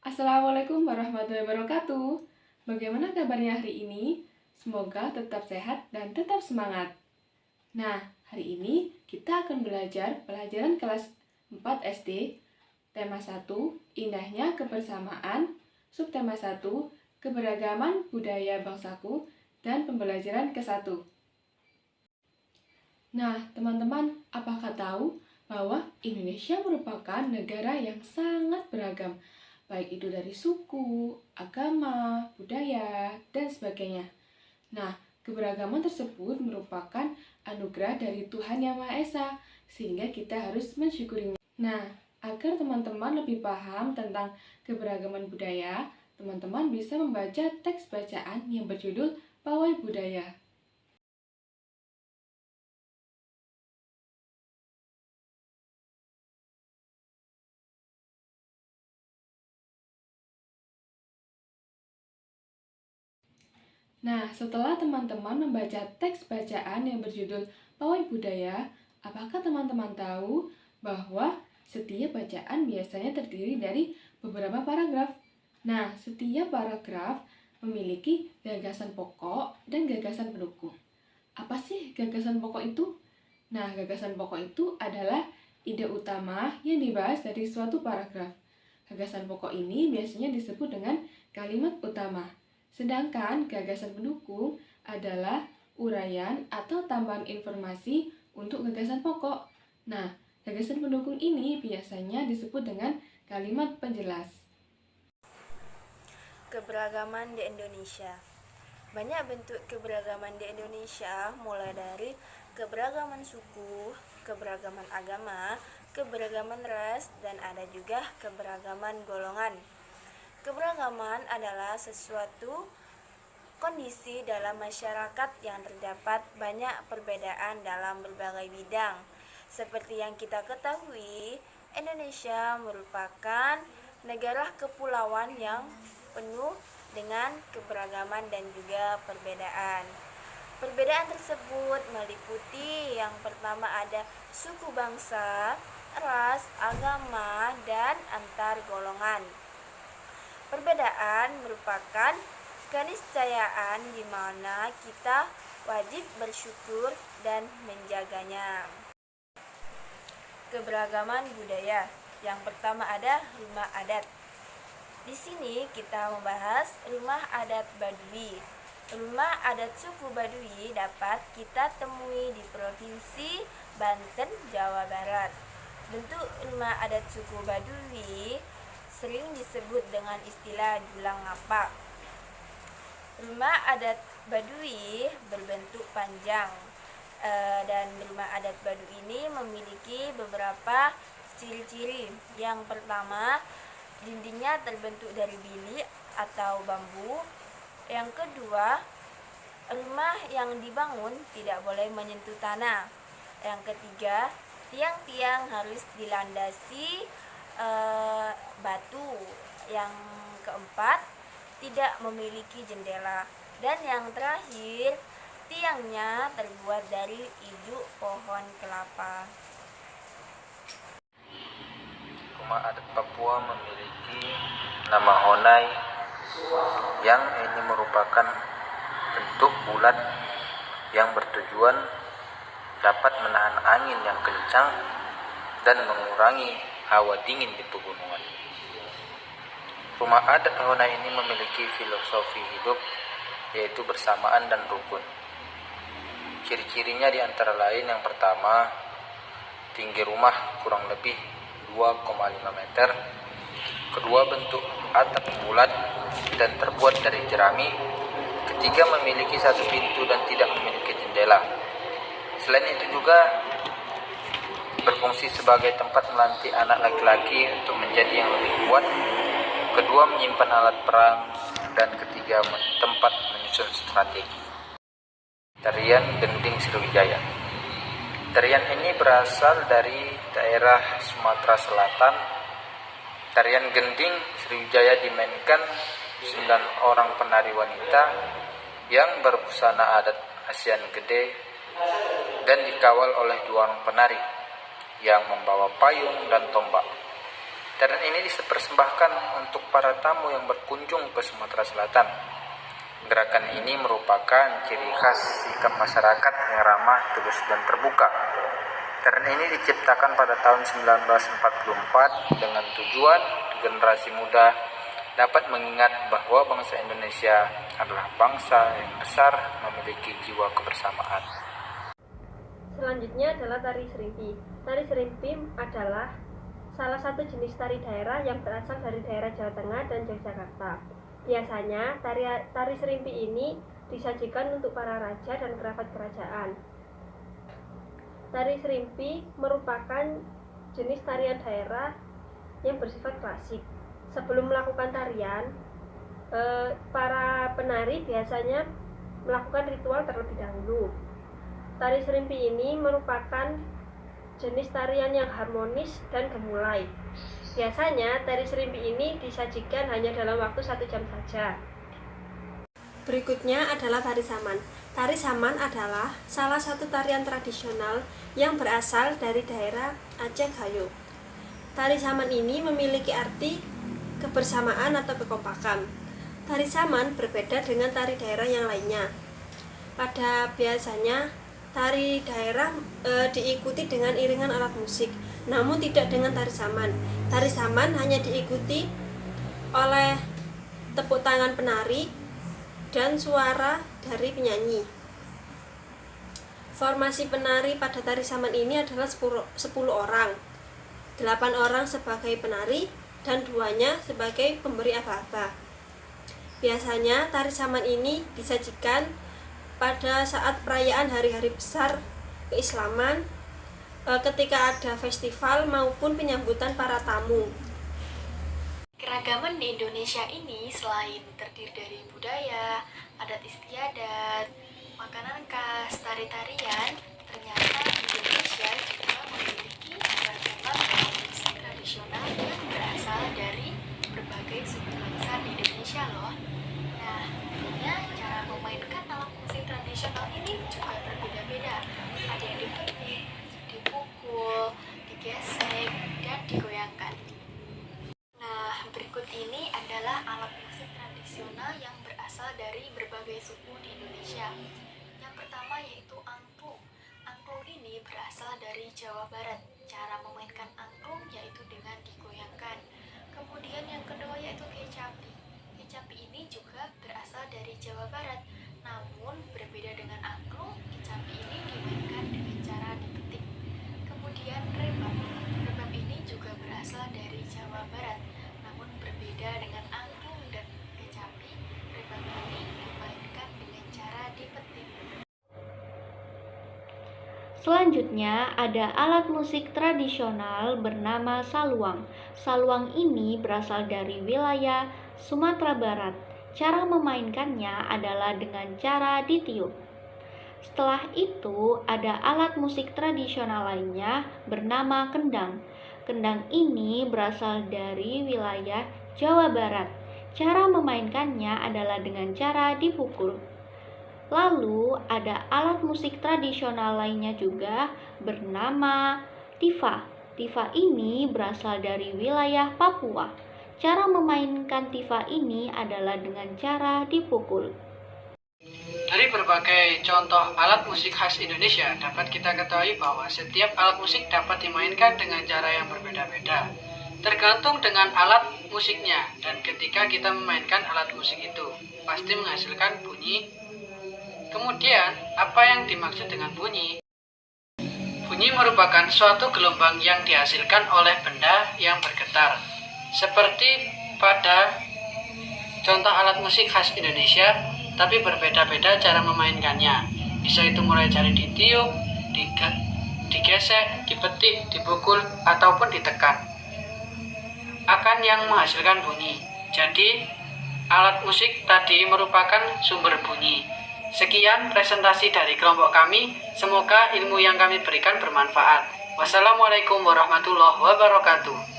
Assalamualaikum warahmatullahi wabarakatuh. Bagaimana kabarnya hari ini? Semoga tetap sehat dan tetap semangat. Nah, hari ini kita akan belajar pelajaran kelas 4 SD, tema 1, indahnya kebersamaan, subtema 1, keberagaman budaya bangsaku, dan pembelajaran ke-1. Nah, teman-teman, apakah tahu bahwa Indonesia merupakan negara yang sangat beragam, baik itu dari suku, agama, budaya, dan sebagainya. Nah, keberagaman tersebut merupakan anugerah dari Tuhan Yang Maha Esa, sehingga kita harus mensyukurinya. Nah, agar teman-teman lebih paham tentang keberagaman budaya, teman-teman bisa membaca teks bacaan yang berjudul Pawai Budaya. Nah, setelah teman-teman membaca teks bacaan yang berjudul Pawai Budaya, apakah teman-teman tahu bahwa setiap bacaan biasanya terdiri dari beberapa paragraf? Nah, setiap paragraf memiliki gagasan pokok dan gagasan pendukung. Apa sih gagasan pokok itu? Nah, gagasan pokok itu adalah ide utama yang dibahas dari suatu paragraf. Gagasan pokok ini biasanya disebut dengan kalimat utama. Sedangkan gagasan pendukung adalah uraian atau tambahan informasi untuk gagasan pokok. Nah, gagasan pendukung ini biasanya disebut dengan kalimat penjelas. Keberagaman di Indonesia. Banyak bentuk keberagaman di Indonesia, mulai dari keberagaman suku, keberagaman agama, keberagaman ras, dan ada juga keberagaman golongan. Keberagaman adalah sesuatu kondisi dalam masyarakat yang terdapat banyak perbedaan dalam berbagai bidang. Seperti yang kita ketahui, Indonesia merupakan negara kepulauan yang penuh dengan keberagaman dan juga perbedaan. Perbedaan tersebut meliputi yang pertama ada suku bangsa, ras, agama, dan antar golongan. Perbedaan merupakan keniscayaan di mana kita wajib bersyukur dan menjaganya. Keberagaman budaya. Yang pertama ada rumah adat. Di sini kita membahas rumah adat Baduy. Rumah adat suku Baduy dapat kita temui di Provinsi Banten, Jawa Barat. Bentuk rumah adat suku Baduy sering disebut dengan istilah dulang ngapak. Rumah adat Baduy berbentuk panjang dan rumah adat Baduy ini memiliki beberapa ciri-ciri. Yang pertama, dindingnya terbentuk dari bilik atau bambu. Yang kedua, rumah yang dibangun tidak boleh menyentuh tanah. Yang ketiga, tiang-tiang harus dilandasi batu. Yang keempat, tidak memiliki jendela. Dan yang terakhir, tiangnya terbuat dari ijuk pohon kelapa. Rumah adat Papua memiliki nama Honai, yang ini merupakan bentuk bulat yang bertujuan dapat menahan angin yang kencang dan mengurangi hawa dingin di pegunungan. Rumah adat Honai ini memiliki filosofi hidup, yaitu bersamaan dan rukun. Ciri-cirinya diantara lain yang pertama, tinggi rumah kurang lebih 2,5 meter. Kedua, bentuk atap bulat dan terbuat dari jerami. Ketiga, memiliki satu pintu dan tidak memiliki jendela. Selain itu juga berfungsi sebagai tempat melantik anak laki-laki untuk menjadi yang lebih kuat. Kedua, menyimpan alat perang. Dan ketiga, tempat menyusun strategi. Tarian Gending Sriwijaya. Tarian ini berasal dari daerah Sumatera Selatan. Tarian Gending Sriwijaya dimainkan 9 orang penari wanita yang berbusana adat Asian Gede dan dikawal oleh 2 orang penari yang membawa payung dan tombak. Tarian ini dipersembahkan untuk para tamu yang berkunjung ke Sumatera Selatan. Gerakan ini merupakan ciri khas sikap masyarakat yang ramah, tulus, dan terbuka. Tarian ini diciptakan pada tahun 1944 dengan tujuan generasi muda dapat mengingat bahwa bangsa Indonesia adalah bangsa yang besar memiliki jiwa kebersamaan. Selanjutnya adalah tari serimpi. Tari serimpi adalah salah satu jenis tari daerah yang berasal dari daerah Jawa Tengah dan Yogyakarta. Biasanya tari serimpi ini disajikan untuk para raja dan kerabat kerajaan. Tari serimpi merupakan jenis tarian daerah yang bersifat klasik. Sebelum melakukan tarian, para penari biasanya melakukan ritual terlebih dahulu. Tari serimpi ini merupakan jenis tarian yang harmonis dan gemulai. Biasanya tari serimpi ini disajikan hanya dalam waktu 1 jam saja. Berikutnya adalah tari saman. Tari saman adalah salah satu tarian tradisional yang berasal dari daerah Aceh Gayo. Tari saman ini memiliki arti kebersamaan atau kekompakan. Tari saman berbeda dengan tari daerah yang lainnya. Pada biasanya tari daerah diikuti dengan iringan alat musik, namun tidak dengan tari saman. Tari saman hanya diikuti oleh tepuk tangan penari dan suara dari penyanyi. Formasi penari pada tari saman ini adalah 10 orang. 8 orang sebagai penari dan 2-nya sebagai pemberi aba-aba. Biasanya tari saman ini disajikan pada saat perayaan hari-hari besar keislaman, ketika ada festival maupun penyambutan para tamu. Keragaman di Indonesia ini selain terdiri dari budaya, adat istiadat, makanan khas, tari-tarian, ternyata Indonesia juga memiliki keragaman musik tradisional yang berasal dari berbagai suku bangsa di Indonesia loh. Nah, tentunya cara memainkan alat musik tradisional ini juga berbeda-beda. Ada yang dipetik, dipukul, digesek, dan digoyangkan. Nah, berikut ini adalah alat musik tradisional yang berasal dari berbagai suku di Indonesia. Yang pertama yaitu angklung. Angklung ini berasal dari Jawa Barat. Cara memainkan angklung yaitu dengan digoyangkan. Kemudian yang kedua yaitu kecapi. Kecapi ini juga berasal dari Jawa Barat. Namun berbeda dengan angklung, kecapi ini dimainkan dengan cara dipetik. Kemudian rebab. Rebab ini juga berasal dari Jawa Barat. Namun berbeda dengan angklung dan kecapi, rebab ini dimainkan dengan cara dipetik. Selanjutnya ada alat musik tradisional bernama saluang. Saluang ini berasal dari wilayah Sumatera Barat. Cara memainkannya adalah dengan cara ditiup. Setelah itu ada alat musik tradisional lainnya bernama kendang. Kendang ini berasal dari wilayah Jawa Barat. Cara memainkannya adalah dengan cara dipukul. Lalu ada alat musik tradisional lainnya juga bernama tifa. Tifa ini berasal dari wilayah Papua. Cara memainkan tifa ini adalah dengan cara dipukul. Dari berbagai contoh alat musik khas Indonesia, dapat kita ketahui bahwa setiap alat musik dapat dimainkan dengan cara yang berbeda-beda, tergantung dengan alat musiknya. Dan ketika kita memainkan alat musik itu, pasti menghasilkan bunyi. Kemudian, apa yang dimaksud dengan bunyi? Bunyi merupakan suatu gelombang yang dihasilkan oleh benda yang bergetar. Seperti pada contoh alat musik khas Indonesia, tapi berbeda-beda cara memainkannya. Bisa itu mulai dari ditiup, digesek, dipetik, dipukul, ataupun ditekan. Akan yang menghasilkan bunyi. Jadi, alat musik tadi merupakan sumber bunyi. Sekian presentasi dari kelompok kami. Semoga ilmu yang kami berikan bermanfaat. Wassalamualaikum warahmatullahi wabarakatuh.